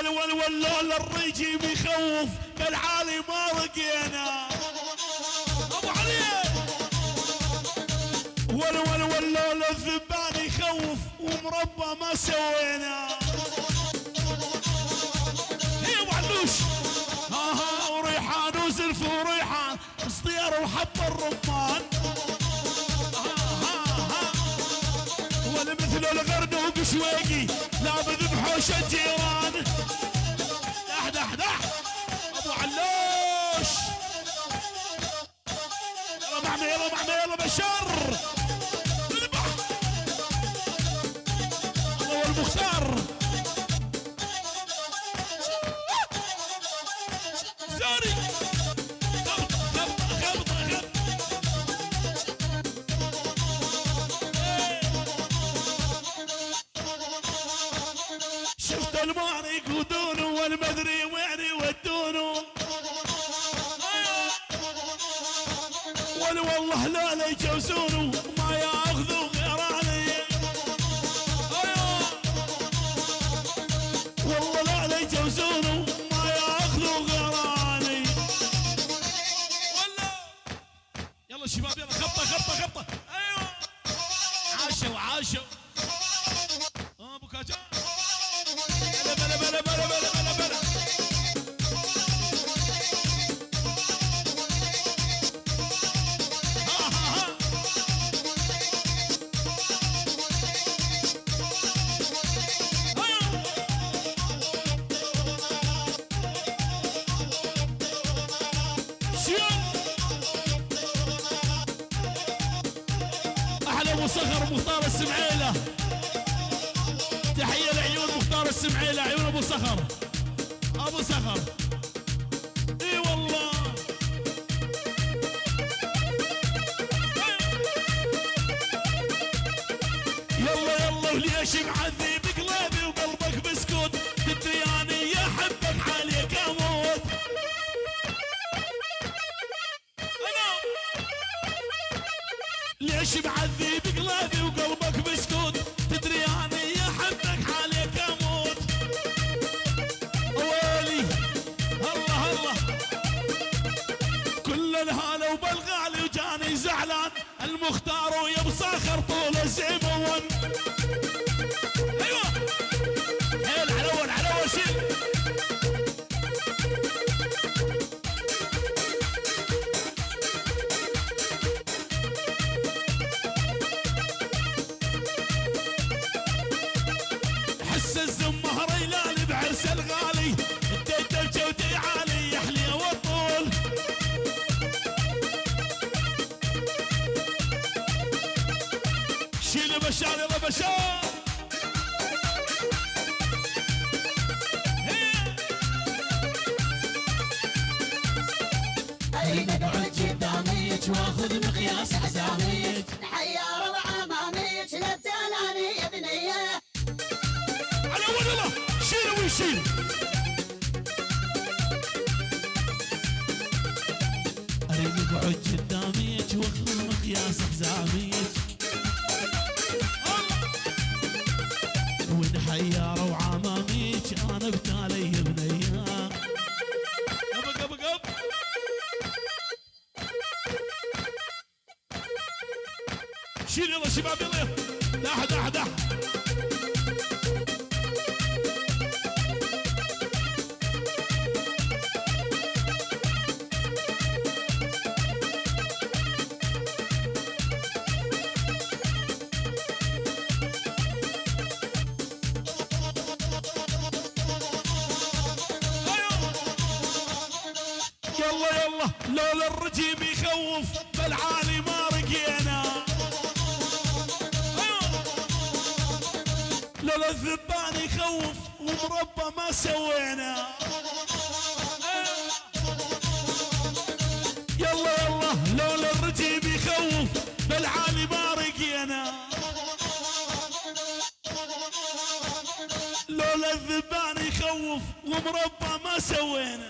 واللول الرجيم يخوف بالعالي ما رقينا ابو علي. واللول الذبان يخوف ومربى ما سوينا. هي ابو علوش ها وريحان وزلف وريحان صدير وحب الرمان ولا مثل الغرد وبشويقي لابد بحوش الجيران. دح ابو علوش يلا معنا يلا بشر اذبح الله والمختار زاري خبط شفت المارق ودونه والمدري وين يودونه والله لا يجوزونه ما ياخذوا غيراني. والله لا يجوزونه ما ياخذوا غيراني. يلا شباب يلا خبطه ايوه عاشوا ابو كاجا بلا احلى ابو صخر مختار السمعيله. تحيه لعيون مختار السمعيله عيون ابو صخر اي والله. يلا وليش معذب قلبي وقلبك بسكوت تدرياني يا حبك عليك اموت. ليش معذب قلبي وقلبك بسكوت تدرياني يا حبك عليك اموت. ويلي الله كل الهلا وبالغالي وجاني زعلان المختار ويا بصاخر طول الزمن. ايوه حيل على اول شيل الزمهر يلالي بعرس الغالي اديت الجودي عالي يحلي والطول. شيل بشار يلا بشار اريد اقعد قداميك واخذ مقياس حزاميك نحير العماميك لا تناني يا بنيه. على والله شيل ويشيل اريد اقعد قداميك واخذ مقياس حزاميك وين حياره وعماميك انا بتالي بنيه. قب شيل يلا شباب يلا دح يلا لولا الرجيم يخوف بالعالي ما رقينا. لولا الذبان يخوف ومربى ما سوينا. يلا لولا الرجيم يخوف بالعالي ما رقينا. لولا الذبان يخوف ومربى ما سوينا.